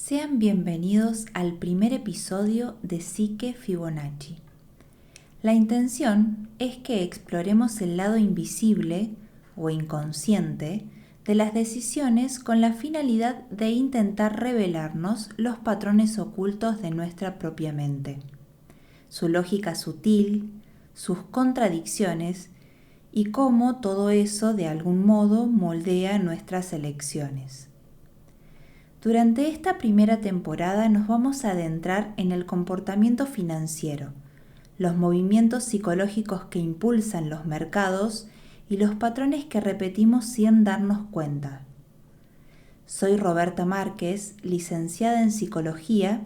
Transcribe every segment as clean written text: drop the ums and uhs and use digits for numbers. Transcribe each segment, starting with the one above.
Sean bienvenidos al primer episodio de Psique Fibonacci. La intención es que exploremos el lado invisible o inconsciente de las decisiones con la finalidad de intentar revelarnos los patrones ocultos de nuestra propia mente, su lógica sutil, sus contradicciones y cómo todo eso de algún modo moldea nuestras elecciones. Durante esta primera temporada nos vamos a adentrar en el comportamiento financiero, los movimientos psicológicos que impulsan los mercados y los patrones que repetimos sin darnos cuenta. Soy Roberta Márquez, licenciada en Psicología,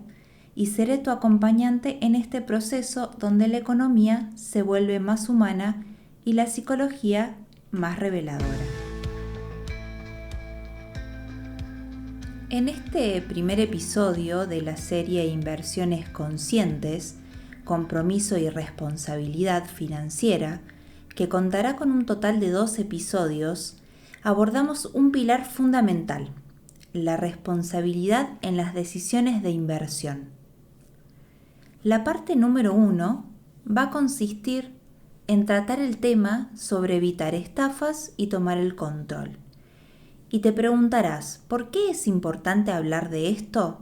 y seré tu acompañante en este proceso donde la economía se vuelve más humana y la psicología más reveladora. En este primer episodio de la serie Inversiones Conscientes, Compromiso y Responsabilidad Financiera, que contará con un total de 2 episodios, abordamos un pilar fundamental, la responsabilidad en las decisiones de inversión. La parte número 1 va a consistir en tratar el tema sobre evitar estafas y tomar el control. Y te preguntarás, ¿por qué es importante hablar de esto?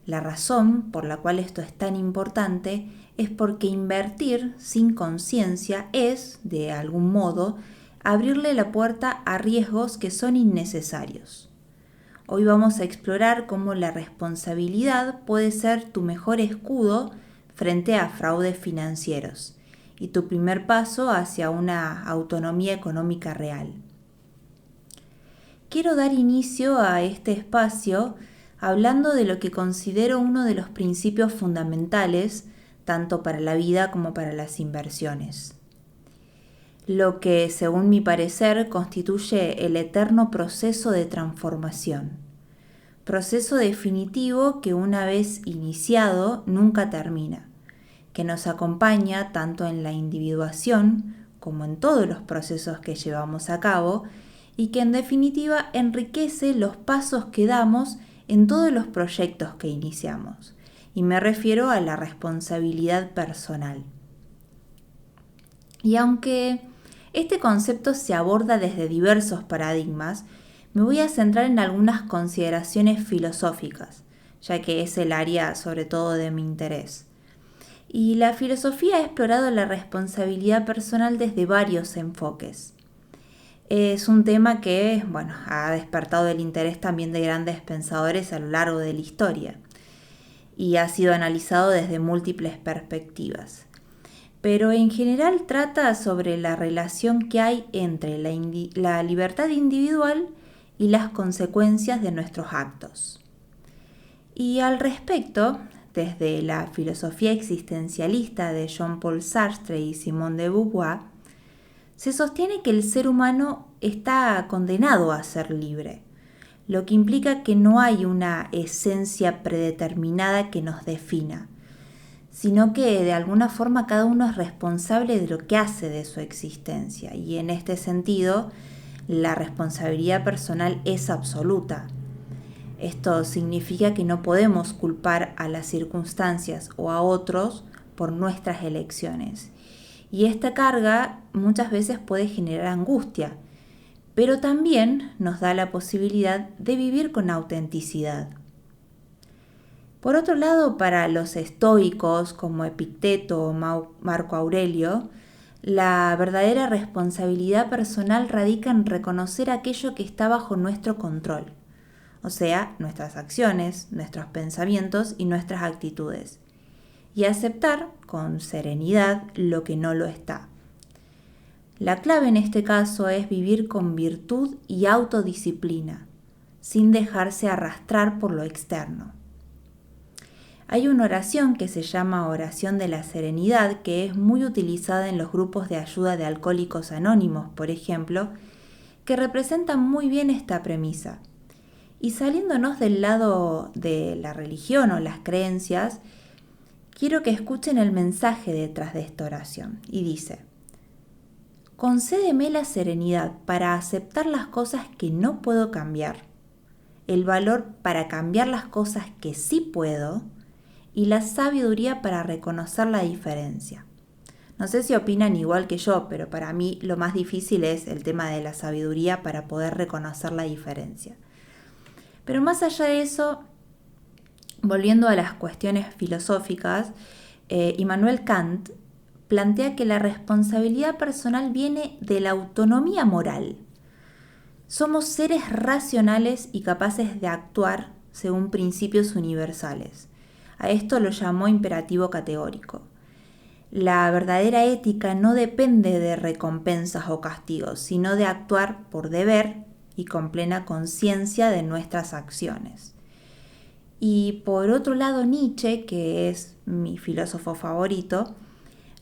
La razón por la cual esto es tan importante es porque invertir sin conciencia es, de algún modo, abrirle la puerta a riesgos que son innecesarios. Hoy vamos a explorar cómo la responsabilidad puede ser tu mejor escudo frente a fraudes financieros y tu primer paso hacia una autonomía económica real. Quiero dar inicio a este espacio hablando de lo que considero uno de los principios fundamentales, tanto para la vida como para las inversiones. Lo que, según mi parecer, constituye el eterno proceso de transformación. Proceso definitivo que una vez iniciado nunca termina, que nos acompaña tanto en la individuación como en todos los procesos que llevamos a cabo, y que en definitiva enriquece los pasos que damos en todos los proyectos que iniciamos. Y me refiero a la responsabilidad personal. Y aunque este concepto se aborda desde diversos paradigmas, me voy a centrar en algunas consideraciones filosóficas, ya que es el área sobre todo de mi interés. Y la filosofía ha explorado la responsabilidad personal desde varios enfoques. Es un tema que, ha despertado el interés también de grandes pensadores a lo largo de la historia y ha sido analizado desde múltiples perspectivas. Pero en general trata sobre la relación que hay entre la libertad individual y las consecuencias de nuestros actos. Y al respecto, desde la filosofía existencialista de Jean-Paul Sartre y Simone de Beauvoir, se sostiene que el ser humano está condenado a ser libre, lo que implica que no hay una esencia predeterminada que nos defina, sino que de alguna forma cada uno es responsable de lo que hace de su existencia, y en este sentido la responsabilidad personal es absoluta. Esto significa que no podemos culpar a las circunstancias o a otros por nuestras elecciones. Y esta carga muchas veces puede generar angustia, pero también nos da la posibilidad de vivir con autenticidad. Por otro lado, para los estoicos como Epicteto o Marco Aurelio, la verdadera responsabilidad personal radica en reconocer aquello que está bajo nuestro control, o sea, nuestras acciones, nuestros pensamientos y nuestras actitudes, y aceptar con serenidad lo que no lo está. La clave en este caso es vivir con virtud y autodisciplina, sin dejarse arrastrar por lo externo. Hay una oración que se llama oración de la serenidad, que es muy utilizada en los grupos de ayuda de alcohólicos anónimos, por ejemplo, que representa muy bien esta premisa. Y saliéndonos del lado de la religión o las creencias, quiero que escuchen el mensaje detrás de esta oración, y dice: concédeme la serenidad para aceptar las cosas que no puedo cambiar, el valor para cambiar las cosas que sí puedo y la sabiduría para reconocer la diferencia. No sé si opinan igual que yo, pero para mí lo más difícil es el tema de la sabiduría para poder reconocer la diferencia. Pero más allá de eso, volviendo a las cuestiones filosóficas, Immanuel Kant plantea que la responsabilidad personal viene de la autonomía moral. Somos seres racionales y capaces de actuar según principios universales. A esto lo llamó imperativo categórico. La verdadera ética no depende de recompensas o castigos, sino de actuar por deber y con plena conciencia de nuestras acciones. Y por otro lado, Nietzsche, que es mi filósofo favorito,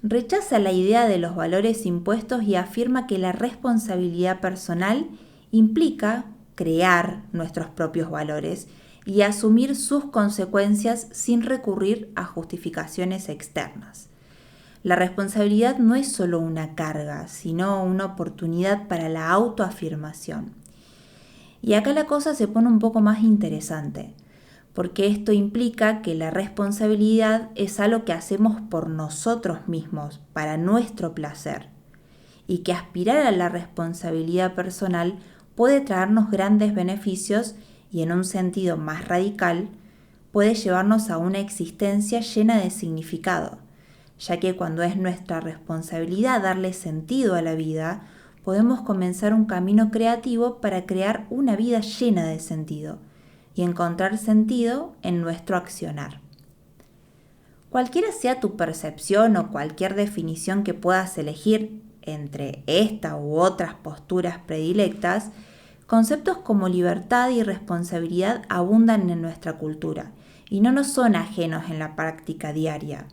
rechaza la idea de los valores impuestos y afirma que la responsabilidad personal implica crear nuestros propios valores y asumir sus consecuencias sin recurrir a justificaciones externas. La responsabilidad no es solo una carga, sino una oportunidad para la autoafirmación. Y acá la cosa se pone un poco más interesante, porque esto implica que la responsabilidad es algo que hacemos por nosotros mismos, para nuestro placer, y que aspirar a la responsabilidad personal puede traernos grandes beneficios y en un sentido más radical, puede llevarnos a una existencia llena de significado, ya que cuando es nuestra responsabilidad darle sentido a la vida, podemos comenzar un camino creativo para crear una vida llena de sentido y encontrar sentido en nuestro accionar. Cualquiera sea tu percepción o cualquier definición que puedas elegir entre esta u otras posturas predilectas, conceptos como libertad y responsabilidad abundan en nuestra cultura y no nos son ajenos en la práctica diaria.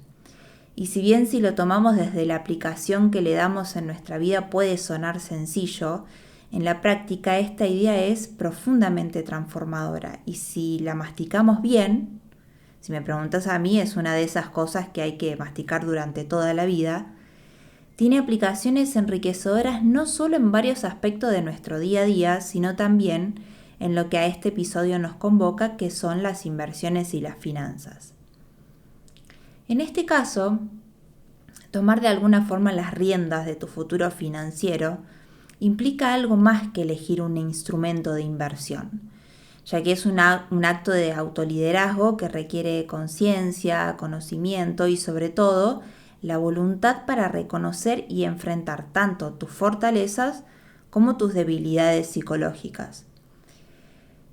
Y si bien si lo tomamos desde la aplicación que le damos en nuestra vida puede sonar sencillo, en la práctica esta idea es profundamente transformadora y si la masticamos bien, si me preguntas a mí, es una de esas cosas que hay que masticar durante toda la vida, tiene aplicaciones enriquecedoras no solo en varios aspectos de nuestro día a día, sino también en lo que a este episodio nos convoca, que son las inversiones y las finanzas. En este caso, tomar de alguna forma las riendas de tu futuro financiero implica algo más que elegir un instrumento de inversión, ya que es un acto de autoliderazgo que requiere conciencia, conocimiento y sobre todo la voluntad para reconocer y enfrentar tanto tus fortalezas como tus debilidades psicológicas.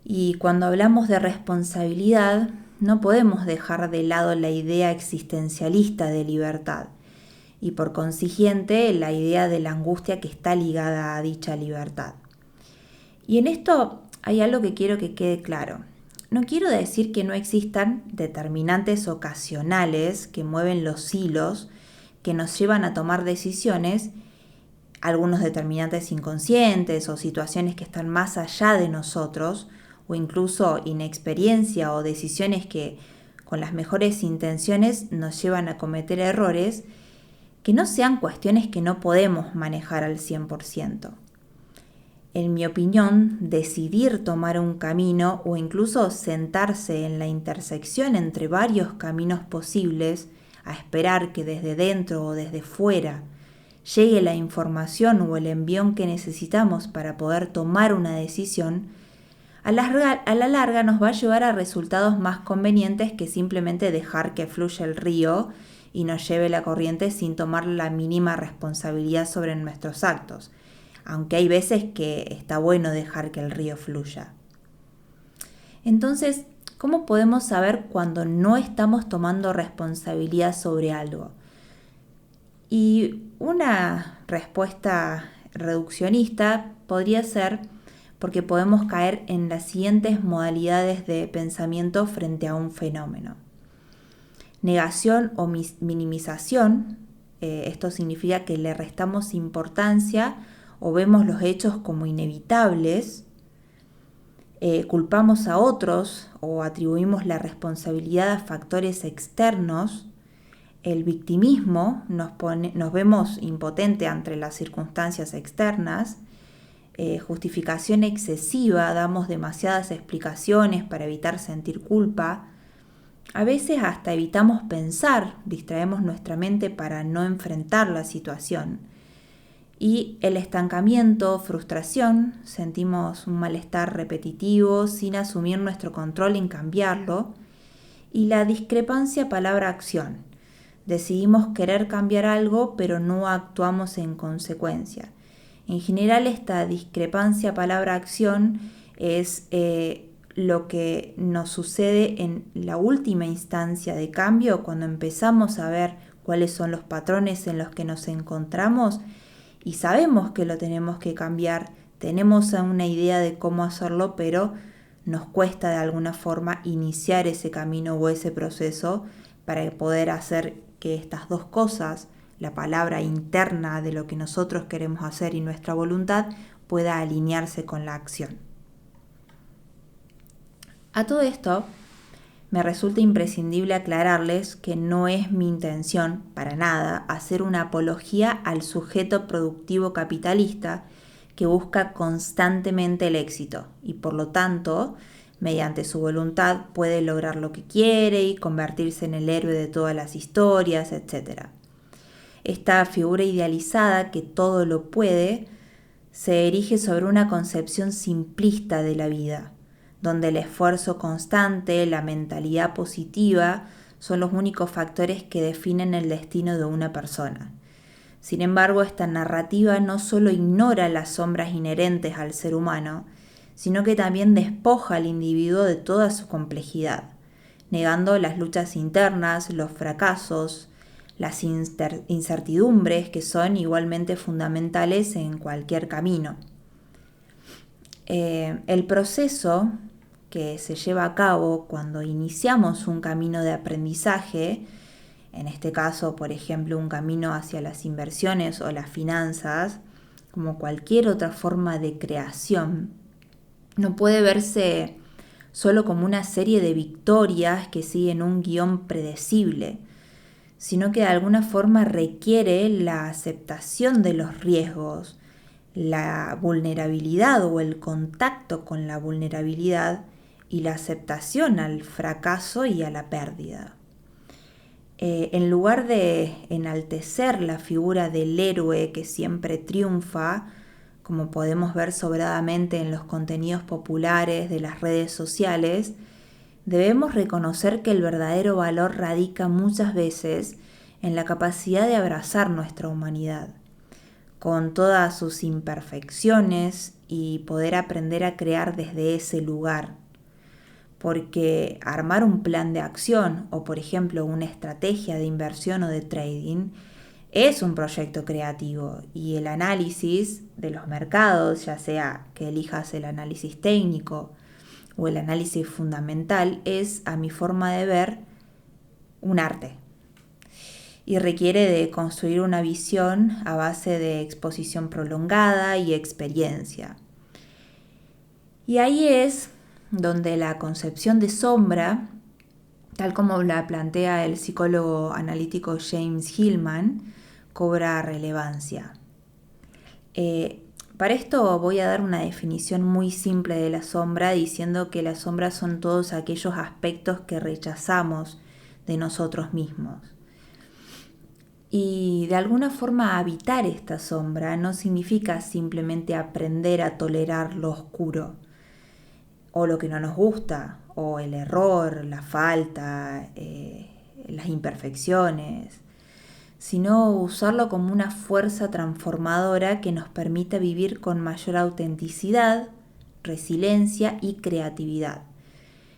Y cuando hablamos de responsabilidad, no podemos dejar de lado la idea existencialista de libertad y por consiguiente la idea de la angustia que está ligada a dicha libertad. Y en esto hay algo que quiero que quede claro. No quiero decir que no existan determinantes ocasionales que mueven los hilos que nos llevan a tomar decisiones, algunos determinantes inconscientes o situaciones que están más allá de nosotros, o incluso inexperiencia o decisiones que con las mejores intenciones nos llevan a cometer errores, que no sean cuestiones que no podemos manejar al 100%. En mi opinión, decidir tomar un camino o incluso sentarse en la intersección entre varios caminos posibles a esperar que desde dentro o desde fuera llegue la información o el envión que necesitamos para poder tomar una decisión, a la larga nos va a llevar a resultados más convenientes que simplemente dejar que fluya el río y nos lleve la corriente sin tomar la mínima responsabilidad sobre nuestros actos, aunque hay veces que está bueno dejar que el río fluya. Entonces, ¿cómo podemos saber cuando no estamos tomando responsabilidad sobre algo? Y una respuesta reduccionista podría ser porque podemos caer en las siguientes modalidades de pensamiento frente a un fenómeno. Negación o minimización, esto significa que le restamos importancia o vemos los hechos como inevitables, culpamos a otros o atribuimos la responsabilidad a factores externos, el victimismo, nos vemos impotentes ante las circunstancias externas, justificación excesiva, damos demasiadas explicaciones para evitar sentir culpa. A veces hasta evitamos pensar, distraemos nuestra mente para no enfrentar la situación. Y el estancamiento, frustración, sentimos un malestar repetitivo sin asumir nuestro control en cambiarlo. Y la discrepancia palabra-acción. Decidimos querer cambiar algo, pero no actuamos en consecuencia. En general, esta discrepancia palabra-acción es lo que nos sucede en la última instancia de cambio, cuando empezamos a ver cuáles son los patrones en los que nos encontramos y sabemos que lo tenemos que cambiar, tenemos una idea de cómo hacerlo, pero nos cuesta de alguna forma iniciar ese camino o ese proceso para poder hacer que estas dos cosas, la palabra interna de lo que nosotros queremos hacer y nuestra voluntad, pueda alinearse con la acción. A todo esto, me resulta imprescindible aclararles que no es mi intención, para nada, hacer una apología al sujeto productivo capitalista que busca constantemente el éxito y por lo tanto, mediante su voluntad puede lograr lo que quiere y convertirse en el héroe de todas las historias, etc. Esta figura idealizada que todo lo puede se erige sobre una concepción simplista de la vida, donde el esfuerzo constante, la mentalidad positiva, son los únicos factores que definen el destino de una persona. Sin embargo, esta narrativa no solo ignora las sombras inherentes al ser humano, sino que también despoja al individuo de toda su complejidad, negando las luchas internas, los fracasos, las incertidumbres que son igualmente fundamentales en cualquier camino. El proceso que se lleva a cabo cuando iniciamos un camino de aprendizaje, en este caso, por ejemplo, un camino hacia las inversiones o las finanzas, como cualquier otra forma de creación, no puede verse solo como una serie de victorias que siguen un guión predecible, sino que de alguna forma requiere la aceptación de los riesgos, la vulnerabilidad o el contacto con la vulnerabilidad y la aceptación al fracaso y a la pérdida. En lugar de enaltecer la figura del héroe que siempre triunfa, como podemos ver sobradamente en los contenidos populares de las redes sociales, debemos reconocer que el verdadero valor radica muchas veces en la capacidad de abrazar nuestra humanidad, con todas sus imperfecciones y poder aprender a crear desde ese lugar. Porque armar un plan de acción o, por ejemplo, una estrategia de inversión o de trading es un proyecto creativo y el análisis de los mercados, ya sea que elijas el análisis técnico o el análisis fundamental, es, a mi forma de ver, un arte y requiere de construir una visión a base de exposición prolongada y experiencia. Y ahí es donde la concepción de sombra, tal como la plantea el psicólogo analítico James Hillman, cobra relevancia. Para esto voy a dar una definición muy simple de la sombra, diciendo que las sombras son todos aquellos aspectos que rechazamos de nosotros mismos. Y de alguna forma habitar esta sombra no significa simplemente aprender a tolerar lo oscuro, o lo que no nos gusta, o el error, la falta, las imperfecciones, sino usarlo como una fuerza transformadora que nos permita vivir con mayor autenticidad, resiliencia y creatividad.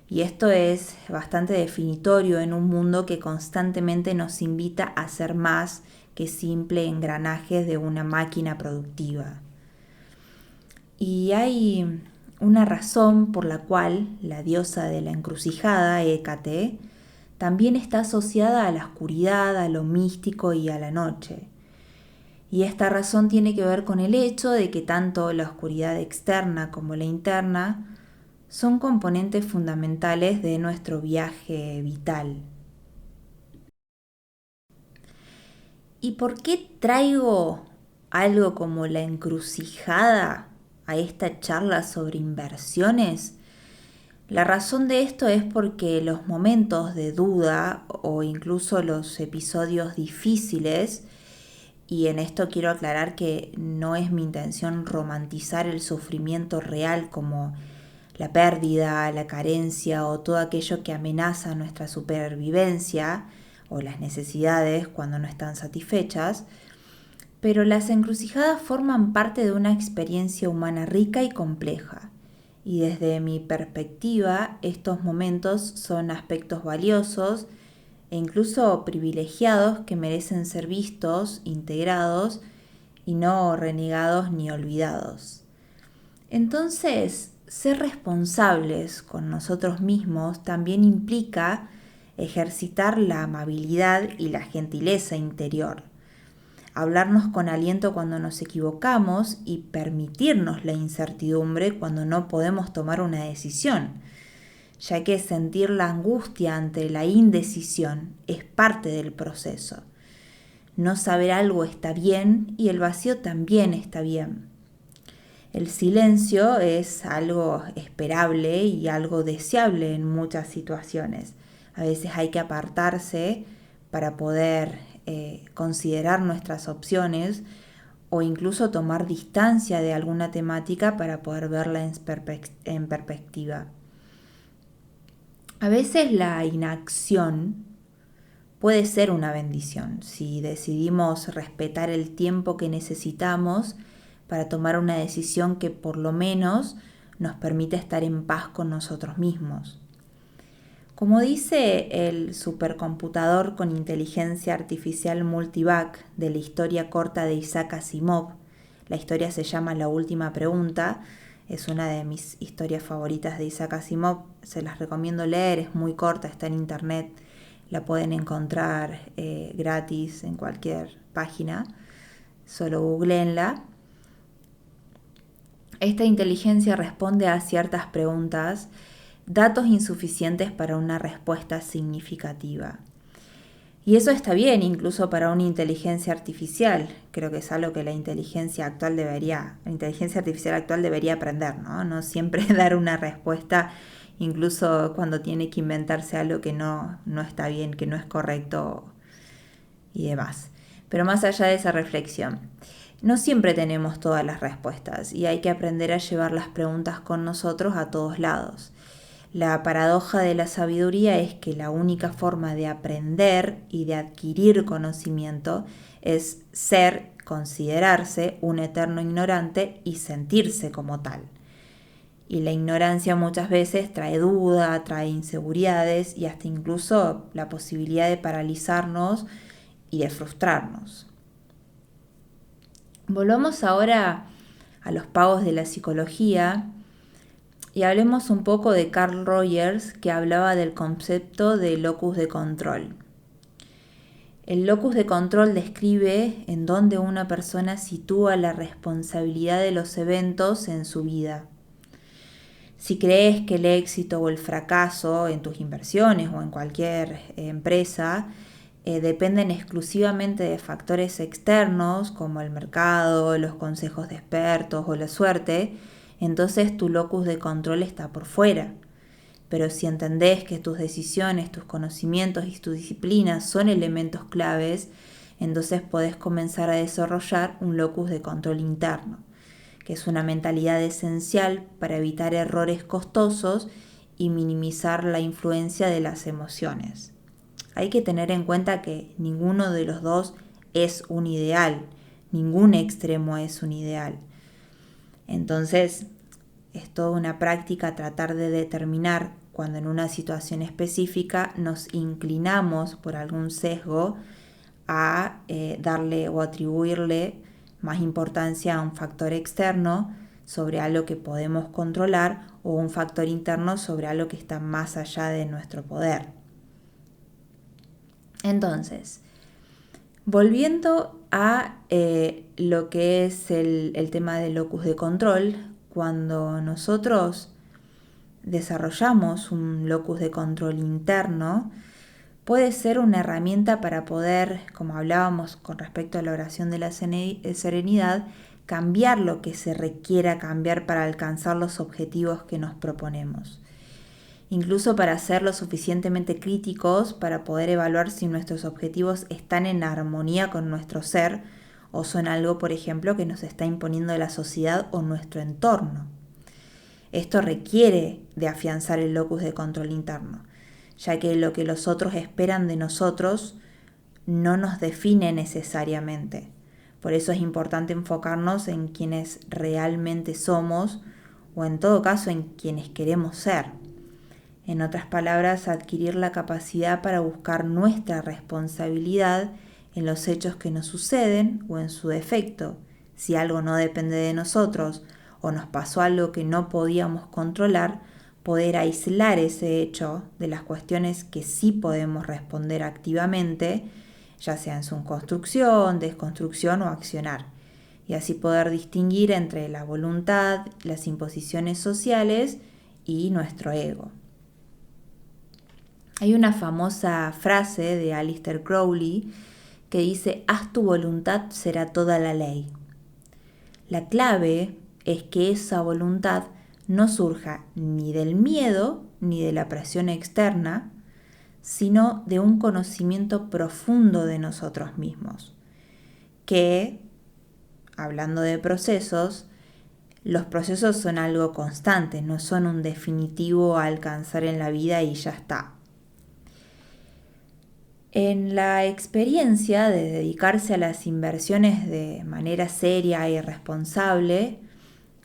Y esto es bastante definitorio en un mundo que constantemente nos invita a ser más que simple engranajes de una máquina productiva. Y hay una razón por la cual la diosa de la encrucijada, Hécate, también está asociada a la oscuridad, a lo místico y a la noche. Y esta razón tiene que ver con el hecho de que tanto la oscuridad externa como la interna son componentes fundamentales de nuestro viaje vital. ¿Y por qué traigo algo como la encrucijada a esta charla sobre inversiones? La razón de esto es porque los momentos de duda o incluso los episodios difíciles, y en esto quiero aclarar que no es mi intención romantizar el sufrimiento real como la pérdida, la carencia o todo aquello que amenaza nuestra supervivencia o las necesidades cuando no están satisfechas, pero las encrucijadas forman parte de una experiencia humana rica y compleja. Y desde mi perspectiva, estos momentos son aspectos valiosos e incluso privilegiados que merecen ser vistos, integrados y no renegados ni olvidados. Entonces, ser responsables con nosotros mismos también implica ejercitar la amabilidad y la gentileza interior, hablarnos con aliento cuando nos equivocamos y permitirnos la incertidumbre cuando no podemos tomar una decisión, ya que sentir la angustia ante la indecisión es parte del proceso. No saber algo está bien y el vacío también está bien. El silencio es algo esperable y algo deseable en muchas situaciones. A veces hay que apartarse para poder considerar nuestras opciones o incluso tomar distancia de alguna temática para poder verla en perspectiva. A veces la inacción puede ser una bendición si decidimos respetar el tiempo que necesitamos para tomar una decisión que por lo menos nos permite estar en paz con nosotros mismos. Como dice el supercomputador con inteligencia artificial Multivac de la historia corta de Isaac Asimov, la historia se llama La última pregunta, es una de mis historias favoritas de Isaac Asimov, se las recomiendo leer, es muy corta, está en internet, la pueden encontrar gratis en cualquier página, solo googleenla. Esta inteligencia responde a ciertas preguntas, datos insuficientes para una respuesta significativa. Y eso está bien, incluso para una inteligencia artificial. Creo que es algo que la inteligencia artificial actual debería aprender, ¿no? No siempre dar una respuesta, incluso cuando tiene que inventarse algo que no está bien, que no es correcto y demás. Pero más allá de esa reflexión, no siempre tenemos todas las respuestas y hay que aprender a llevar las preguntas con nosotros a todos lados. La paradoja de la sabiduría es que la única forma de aprender y de adquirir conocimiento es considerarse un eterno ignorante y sentirse como tal. Y la ignorancia muchas veces trae duda, trae inseguridades y hasta incluso la posibilidad de paralizarnos y de frustrarnos. Volvamos ahora a los pagos de la psicología y hablemos un poco de Carl Rogers, que hablaba del concepto de locus de control. El locus de control describe en dónde una persona sitúa la responsabilidad de los eventos en su vida. Si crees que el éxito o el fracaso en tus inversiones o en cualquier empresa dependen exclusivamente de factores externos como el mercado, los consejos de expertos o la suerte, entonces tu locus de control está por fuera. Pero si entendés que tus decisiones, tus conocimientos y tu disciplina son elementos claves, entonces podés comenzar a desarrollar un locus de control interno, que es una mentalidad esencial para evitar errores costosos y minimizar la influencia de las emociones. Hay que tener en cuenta que ninguno de los dos es un ideal, ningún extremo es un ideal. Entonces, es toda una práctica tratar de determinar cuando en una situación específica nos inclinamos por algún sesgo a darle o atribuirle más importancia a un factor externo sobre algo que podemos controlar o un factor interno sobre algo que está más allá de nuestro poder. Entonces, volviendo a lo que es el tema del locus de control, cuando nosotros desarrollamos un locus de control interno, puede ser una herramienta para poder, como hablábamos con respecto a la oración de la serenidad, cambiar lo que se requiera cambiar para alcanzar los objetivos que nos proponemos. Incluso para ser lo suficientemente críticos para poder evaluar si nuestros objetivos están en armonía con nuestro ser o son algo, por ejemplo, que nos está imponiendo la sociedad o nuestro entorno. Esto requiere de afianzar el locus de control interno, ya que lo que los otros esperan de nosotros no nos define necesariamente. Por eso es importante enfocarnos en quienes realmente somos o en todo caso en quienes queremos ser. En otras palabras, adquirir la capacidad para buscar nuestra responsabilidad en los hechos que nos suceden o en su defecto. Si algo no depende de nosotros o nos pasó algo que no podíamos controlar, poder aislar ese hecho de las cuestiones que sí podemos responder activamente, ya sea en su construcción, desconstrucción o accionar, y así poder distinguir entre la voluntad, las imposiciones sociales y nuestro ego. Hay una famosa frase de Aleister Crowley que dice: haz tu voluntad, será toda la ley. La clave es que esa voluntad no surja ni del miedo ni de la presión externa, sino de un conocimiento profundo de nosotros mismos. Que, hablando de procesos, los procesos son algo constante, no son un definitivo a alcanzar en la vida y ya está. En la experiencia de dedicarse a las inversiones de manera seria y responsable,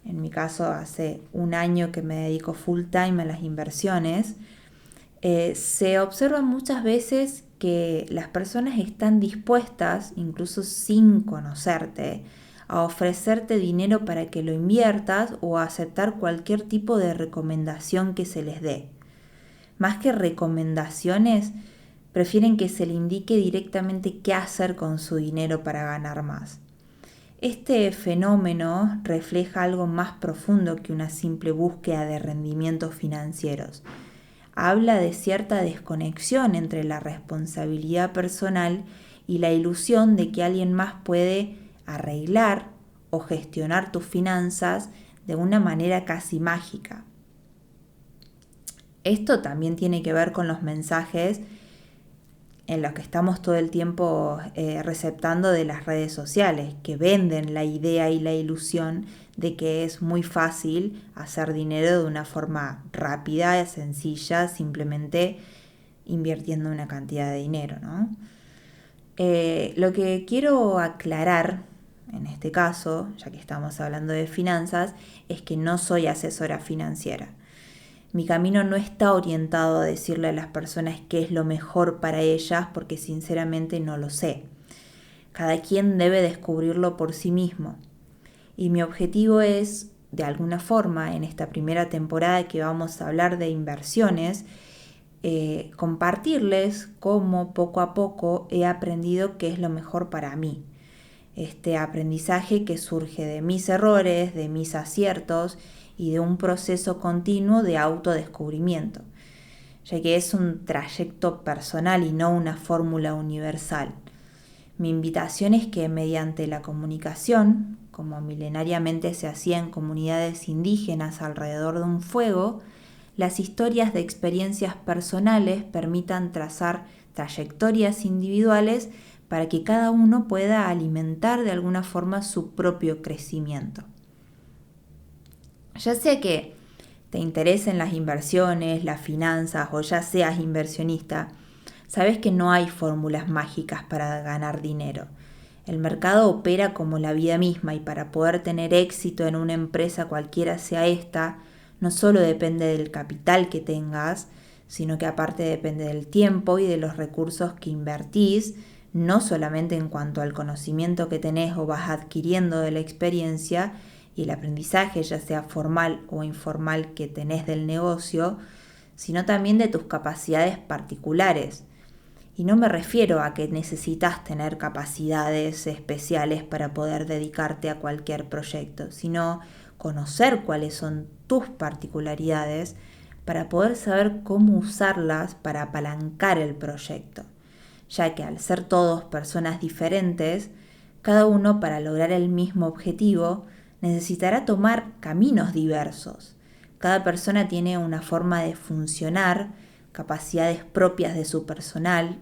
en mi caso hace un año que me dedico full time a las inversiones, se observa muchas veces que las personas están dispuestas, incluso sin conocerte, a ofrecerte dinero para que lo inviertas o a aceptar cualquier tipo de recomendación que se les dé. Más que recomendaciones, prefieren que se le indique directamente qué hacer con su dinero para ganar más. Este fenómeno refleja algo más profundo que una simple búsqueda de rendimientos financieros. Habla de cierta desconexión entre la responsabilidad personal y la ilusión de que alguien más puede arreglar o gestionar tus finanzas de una manera casi mágica. Esto también tiene que ver con los mensajes en los que estamos todo el tiempo receptando de las redes sociales, que venden la idea y la ilusión de que es muy fácil hacer dinero de una forma rápida, sencilla, simplemente invirtiendo una cantidad de dinero, ¿no? Lo que quiero aclarar en este caso, ya que estamos hablando de finanzas, es que no soy asesora financiera. Mi camino no está orientado a decirle a las personas qué es lo mejor para ellas, porque sinceramente no lo sé. Cada quien debe descubrirlo por sí mismo. Y mi objetivo es, de alguna forma, en esta primera temporada que vamos a hablar de inversiones, compartirles cómo poco a poco he aprendido qué es lo mejor para mí. Este aprendizaje que surge de mis errores, de mis aciertos y de un proceso continuo de autodescubrimiento, ya que es un trayecto personal y no una fórmula universal. Mi invitación es que mediante la comunicación, como milenariamente se hacía en comunidades indígenas alrededor de un fuego, las historias de experiencias personales permitan trazar trayectorias individuales para que cada uno pueda alimentar de alguna forma su propio crecimiento. Ya sea que te interesen las inversiones, las finanzas o ya seas inversionista, sabes que no hay fórmulas mágicas para ganar dinero. El mercado opera como la vida misma y para poder tener éxito en una empresa cualquiera sea esta, no solo depende del capital que tengas, sino que aparte depende del tiempo y de los recursos que invertís, no solamente en cuanto al conocimiento que tenés o vas adquiriendo de la experiencia y el aprendizaje, ya sea formal o informal, que tenés del negocio, sino también de tus capacidades particulares. Y no me refiero a que necesitas tener capacidades especiales para poder dedicarte a cualquier proyecto, sino conocer cuáles son tus particularidades para poder saber cómo usarlas para apalancar el proyecto, ya que al ser todos personas diferentes, cada uno, para lograr el mismo objetivo, necesitará tomar caminos diversos. Cada persona tiene una forma de funcionar, capacidades propias de su personalidad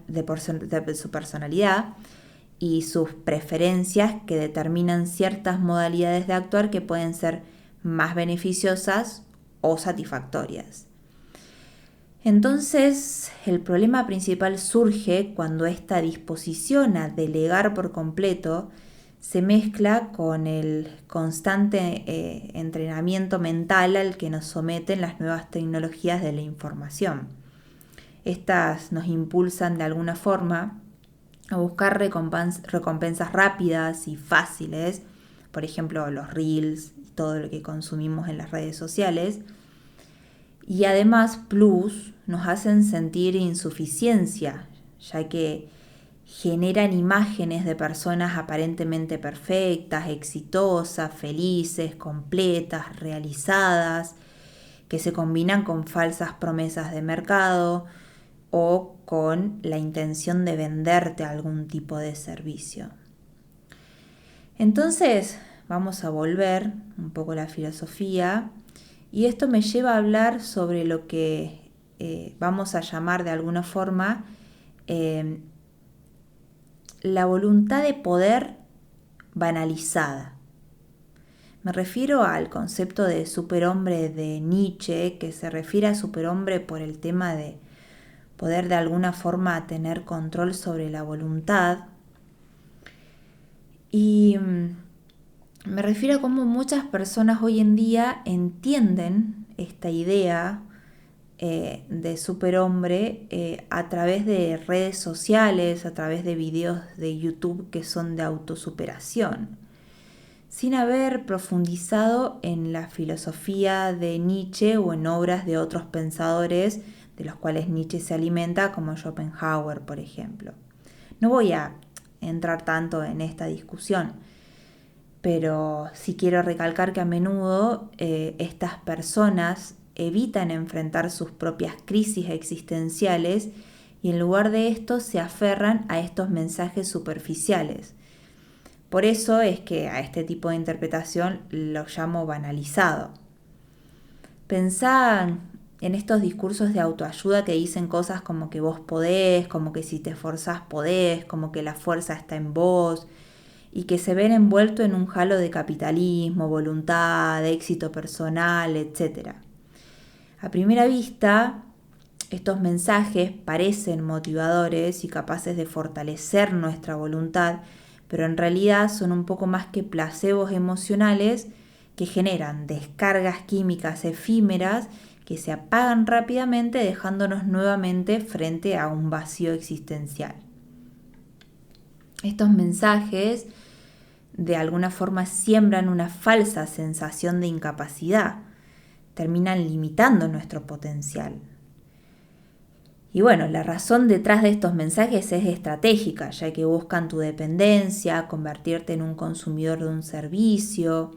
y sus preferencias que determinan ciertas modalidades de actuar que pueden ser más beneficiosas o satisfactorias. Entonces, el problema principal surge cuando esta disposición a delegar por completo se mezcla con el constante entrenamiento mental al que nos someten las nuevas tecnologías de la información. Estas nos impulsan de alguna forma a buscar recompensas rápidas y fáciles, por ejemplo los reels y todo lo que consumimos en las redes sociales, y además nos hacen sentir insuficiencia, ya que generan imágenes de personas aparentemente perfectas, exitosas, felices, completas, realizadas, que se combinan con falsas promesas de mercado o con la intención de venderte algún tipo de servicio. Entonces, vamos a volver un poco a la filosofía, y esto me lleva a hablar sobre lo que vamos a llamar de alguna forma la voluntad de poder banalizada. Me refiero al concepto de superhombre de Nietzsche, que se refiere a superhombre por el tema de poder de alguna forma tener control sobre la voluntad. Y me refiero a cómo muchas personas hoy en día entienden esta idea de superhombre a través de redes sociales, a través de videos de YouTube que son de autosuperación, sin haber profundizado en la filosofía de Nietzsche o en obras de otros pensadores de los cuales Nietzsche se alimenta, como Schopenhauer, por ejemplo. No voy a entrar tanto en esta discusión, pero sí quiero recalcar que a menudo estas personas evitan enfrentar sus propias crisis existenciales y en lugar de esto se aferran a estos mensajes superficiales. Por eso es que a este tipo de interpretación lo llamo banalizado. Pensá en estos discursos de autoayuda que dicen cosas como que vos podés, como que si te esforzás podés, como que la fuerza está en vos, y que se ven envueltos en un halo de capitalismo, voluntad, de éxito personal, etc. A primera vista, estos mensajes parecen motivadores y capaces de fortalecer nuestra voluntad, pero en realidad son un poco más que placebos emocionales que generan descargas químicas efímeras que se apagan rápidamente, dejándonos nuevamente frente a un vacío existencial. Estos mensajes de alguna forma siembran una falsa sensación de incapacidad, terminan limitando nuestro potencial. Y bueno, la razón detrás de estos mensajes es estratégica, ya que buscan tu dependencia, convertirte en un consumidor de un servicio,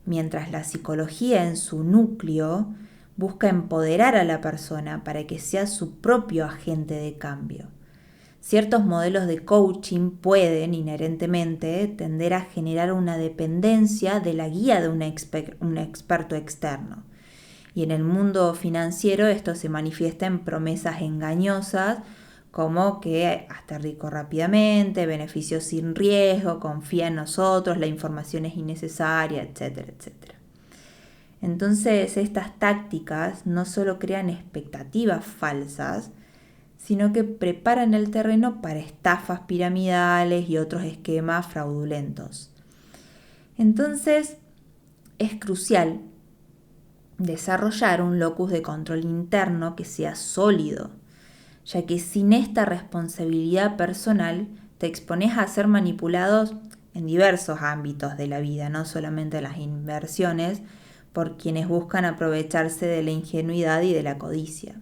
mientras la psicología en su núcleo busca empoderar a la persona para que sea su propio agente de cambio. Ciertos modelos de coaching pueden inherentemente tender a generar una dependencia de la guía de un experto externo. Y en el mundo financiero esto se manifiesta en promesas engañosas como que hazte rico rápidamente, beneficios sin riesgo, confía en nosotros, la información es innecesaria, etcétera, etcétera. Entonces estas tácticas no solo crean expectativas falsas, sino que preparan el terreno para estafas piramidales y otros esquemas fraudulentos. Entonces es crucial desarrollar un locus de control interno que sea sólido, ya que sin esta responsabilidad personal te expones a ser manipulados en diversos ámbitos de la vida, no solamente en las inversiones, por quienes buscan aprovecharse de la ingenuidad y de la codicia.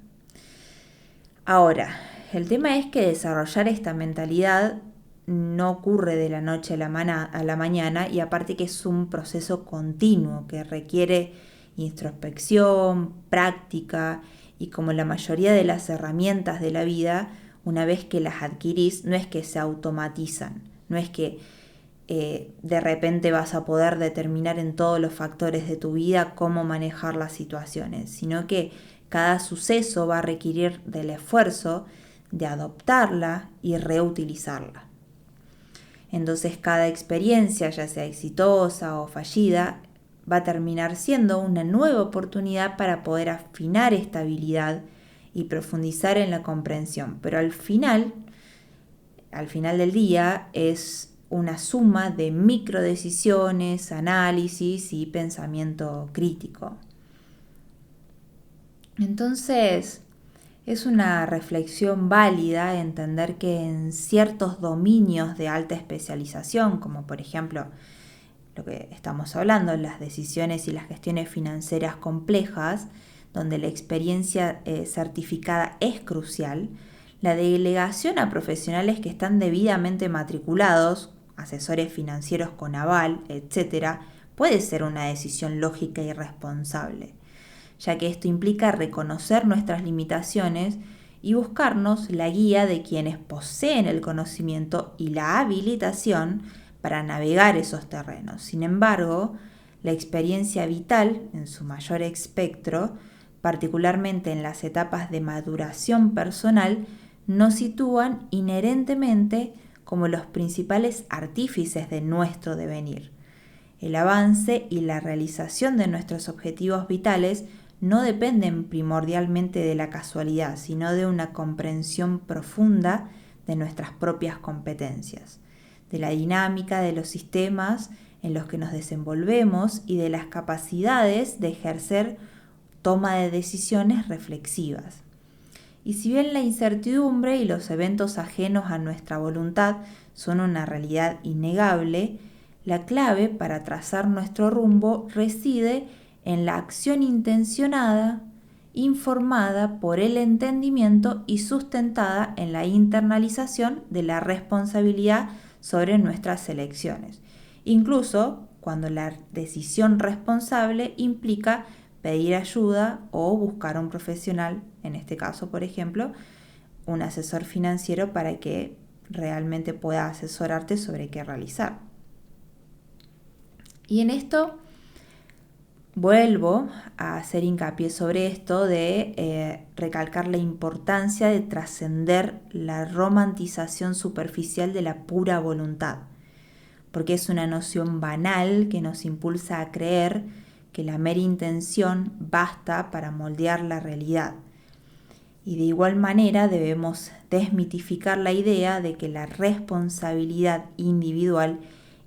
Ahora, el tema es que desarrollar esta mentalidad no ocurre de la noche a la mañana, y aparte que es un proceso continuo que requiere introspección, práctica, y como la mayoría de las herramientas de la vida, una vez que las adquirís, no es que se automatizan, no es que de repente vas a poder determinar en todos los factores de tu vida cómo manejar las situaciones, sino que cada suceso va a requerir del esfuerzo de adoptarla y reutilizarla. Entonces cada experiencia, ya sea exitosa o fallida, va a terminar siendo una nueva oportunidad para poder afinar esta habilidad y profundizar en la comprensión. Pero al final del día es una suma de microdecisiones, análisis y pensamiento crítico. Entonces, es una reflexión válida entender que en ciertos dominios de alta especialización, como por ejemplo lo que estamos hablando, las decisiones y las gestiones financieras complejas, donde la experiencia certificada es crucial, la delegación a profesionales que están debidamente matriculados, asesores financieros con aval, etc., puede ser una decisión lógica y responsable, ya que esto implica reconocer nuestras limitaciones y buscarnos la guía de quienes poseen el conocimiento y la habilitación para navegar esos terrenos. Sin embargo, la experiencia vital, en su mayor espectro, particularmente en las etapas de maduración personal, nos sitúan inherentemente como los principales artífices de nuestro devenir. El avance y la realización de nuestros objetivos vitales no dependen primordialmente de la casualidad, sino de una comprensión profunda de nuestras propias competencias, de la dinámica de los sistemas en los que nos desenvolvemos y de las capacidades de ejercer toma de decisiones reflexivas. Y si bien la incertidumbre y los eventos ajenos a nuestra voluntad son una realidad innegable, la clave para trazar nuestro rumbo reside en la acción intencionada, informada por el entendimiento y sustentada en la internalización de la responsabilidad sobre nuestras elecciones, incluso cuando la decisión responsable implica pedir ayuda o buscar a un profesional, en este caso, por ejemplo, un asesor financiero para que realmente pueda asesorarte sobre qué realizar. Y en esto vuelvo a hacer hincapié sobre esto de recalcar la importancia de trascender la romantización superficial de la pura voluntad, porque es una noción banal que nos impulsa a creer que la mera intención basta para moldear la realidad. Y de igual manera debemos desmitificar la idea de que la responsabilidad individual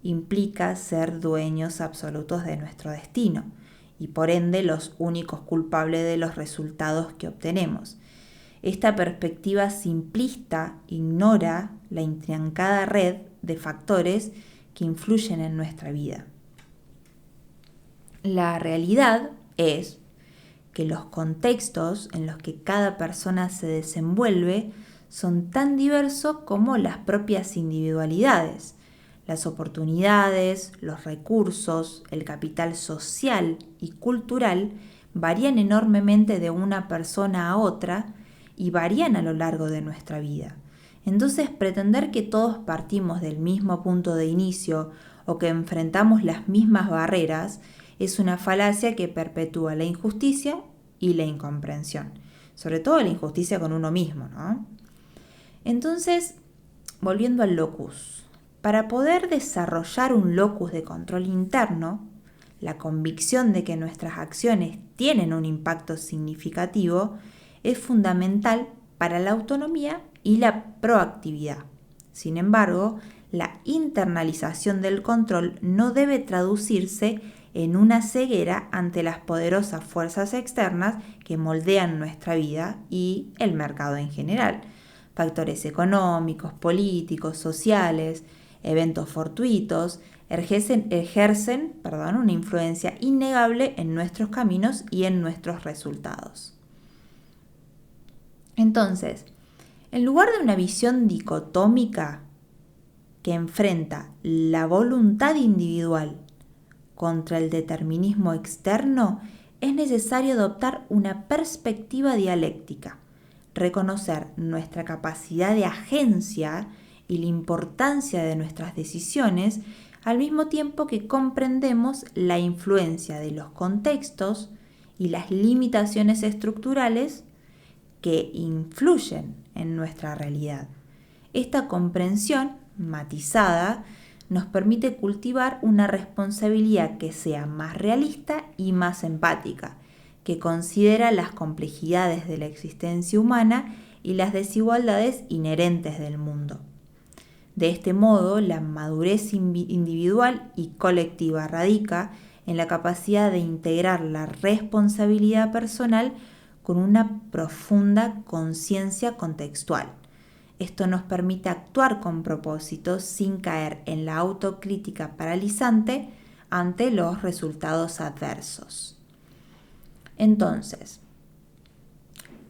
implica ser dueños absolutos de nuestro destino y por ende los únicos culpables de los resultados que obtenemos. Esta perspectiva simplista ignora la intrincada red de factores que influyen en nuestra vida. La realidad es que los contextos en los que cada persona se desenvuelve son tan diversos como las propias individualidades. Las oportunidades, los recursos, el capital social y cultural varían enormemente de una persona a otra y varían a lo largo de nuestra vida. Entonces, pretender que todos partimos del mismo punto de inicio o que enfrentamos las mismas barreras es una falacia que perpetúa la injusticia y la incomprensión, sobre todo la injusticia con uno mismo, ¿no? Entonces, volviendo al locus, para poder desarrollar un locus de control interno, la convicción de que nuestras acciones tienen un impacto significativo es fundamental para la autonomía y la proactividad. Sin embargo, la internalización del control no debe traducirse en una ceguera ante las poderosas fuerzas externas que moldean nuestra vida y el mercado en general. Factores económicos, políticos, sociales, eventos fortuitos ejercen una influencia innegable en nuestros caminos y en nuestros resultados. Entonces, en lugar de una visión dicotómica que enfrenta la voluntad individual contra el determinismo externo, es necesario adoptar una perspectiva dialéctica, reconocer nuestra capacidad de agencia y la importancia de nuestras decisiones, al mismo tiempo que comprendemos la influencia de los contextos y las limitaciones estructurales que influyen en nuestra realidad. Esta comprensión matizada nos permite cultivar una responsabilidad que sea más realista y más empática, que considera las complejidades de la existencia humana y las desigualdades inherentes del mundo. De este modo, la madurez individual y colectiva radica en la capacidad de integrar la responsabilidad personal con una profunda conciencia contextual. Esto nos permite actuar con propósito sin caer en la autocrítica paralizante ante los resultados adversos. Entonces,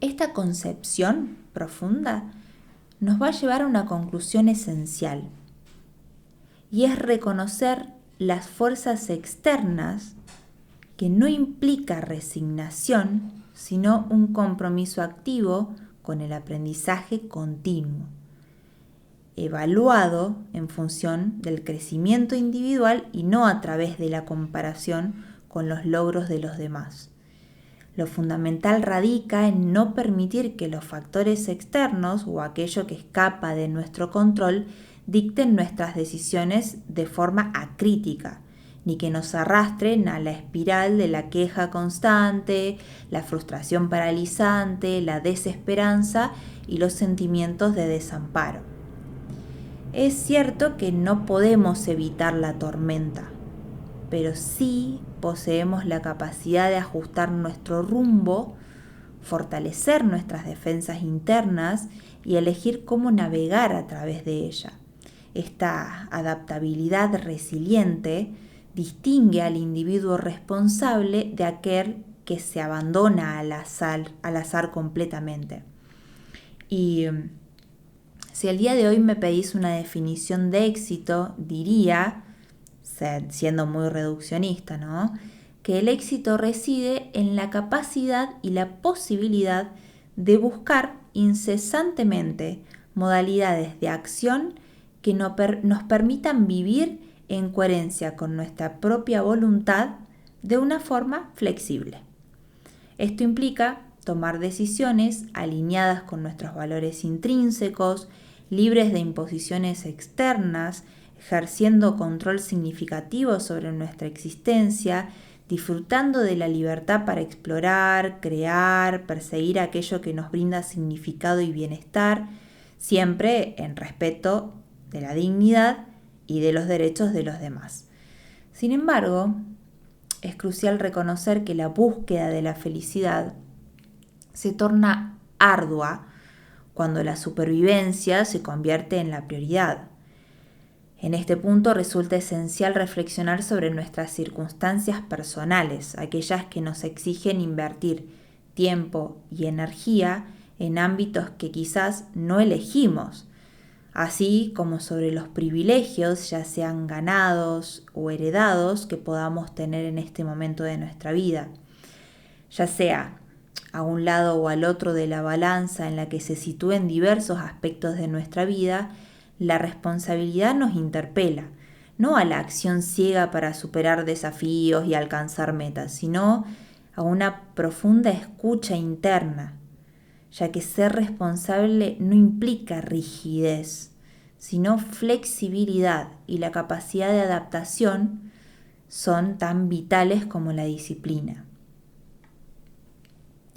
esta concepción profunda nos va a llevar a una conclusión esencial, y es reconocer las fuerzas externas, que no implica resignación, sino un compromiso activo con el aprendizaje continuo, evaluado en función del crecimiento individual y no a través de la comparación con los logros de los demás. Lo fundamental radica en no permitir que los factores externos o aquello que escapa de nuestro control dicten nuestras decisiones de forma acrítica, ni que nos arrastren a la espiral de la queja constante, la frustración paralizante, la desesperanza y los sentimientos de desamparo. Es cierto que no podemos evitar la tormenta, pero sí poseemos la capacidad de ajustar nuestro rumbo, fortalecer nuestras defensas internas y elegir cómo navegar a través de ella. Esta adaptabilidad resiliente distingue al individuo responsable de aquel que se abandona al azar completamente. Y si el día de hoy me pedís una definición de éxito, diría, siendo muy reduccionista, ¿no?, que el éxito reside en la capacidad y la posibilidad de buscar incesantemente modalidades de acción que nos permitan vivir en coherencia con nuestra propia voluntad de una forma flexible. Esto implica tomar decisiones alineadas con nuestros valores intrínsecos, libres de imposiciones externas, ejerciendo control significativo sobre nuestra existencia, disfrutando de la libertad para explorar, crear, perseguir aquello que nos brinda significado y bienestar, siempre en respeto de la dignidad y de los derechos de los demás. Sin embargo, es crucial reconocer que la búsqueda de la felicidad se torna ardua cuando la supervivencia se convierte en la prioridad. En este punto resulta esencial reflexionar sobre nuestras circunstancias personales, aquellas que nos exigen invertir tiempo y energía en ámbitos que quizás no elegimos, así como sobre los privilegios, ya sean ganados o heredados, que podamos tener en este momento de nuestra vida, ya sea a un lado o al otro de la balanza en la que se sitúen diversos aspectos de nuestra vida. La responsabilidad nos interpela, no a la acción ciega para superar desafíos y alcanzar metas, sino a una profunda escucha interna, ya que ser responsable no implica rigidez, sino flexibilidad, y la capacidad de adaptación son tan vitales como la disciplina.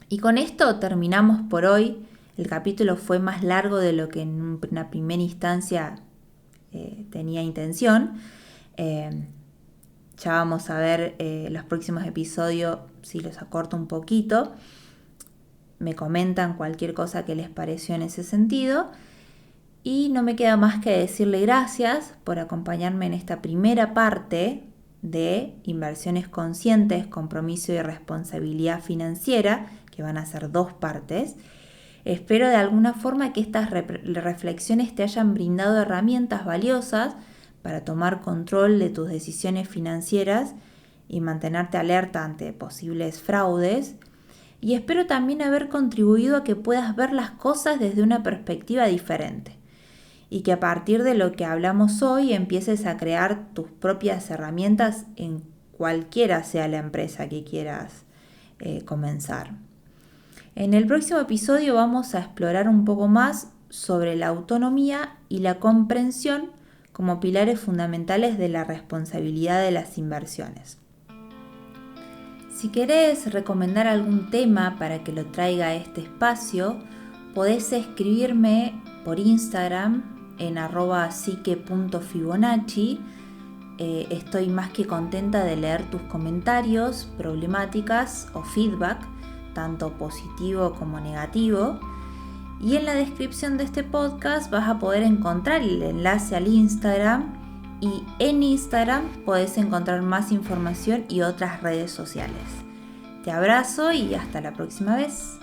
Y con esto terminamos por hoy. El capítulo fue más largo de lo que en una primera instancia tenía intención. Ya vamos a ver los próximos episodios si los acorto un poquito. Me comentan cualquier cosa que les pareció en ese sentido. Y no me queda más que decirle gracias por acompañarme en esta primera parte de Inversiones Conscientes, Compromiso y Responsabilidad Financiera, que van a ser 2 partes. Espero de alguna forma que estas reflexiones te hayan brindado herramientas valiosas para tomar control de tus decisiones financieras y mantenerte alerta ante posibles fraudes. Y espero también haber contribuido a que puedas ver las cosas desde una perspectiva diferente. y que a partir de lo que hablamos hoy empieces a crear tus propias herramientas en cualquiera sea la empresa que quieras comenzar. En el próximo episodio vamos a explorar un poco más sobre la autonomía y la comprensión como pilares fundamentales de la responsabilidad de las inversiones. Si querés recomendar algún tema para que lo traiga a este espacio, podés escribirme por Instagram en @psique.fibonacci. Estoy más que contenta de leer tus comentarios, problemáticas o feedback, tanto positivo como negativo. Y en la descripción de este podcast vas a poder encontrar el enlace al Instagram, y en Instagram podés encontrar más información y otras redes sociales. Te abrazo y hasta la próxima vez.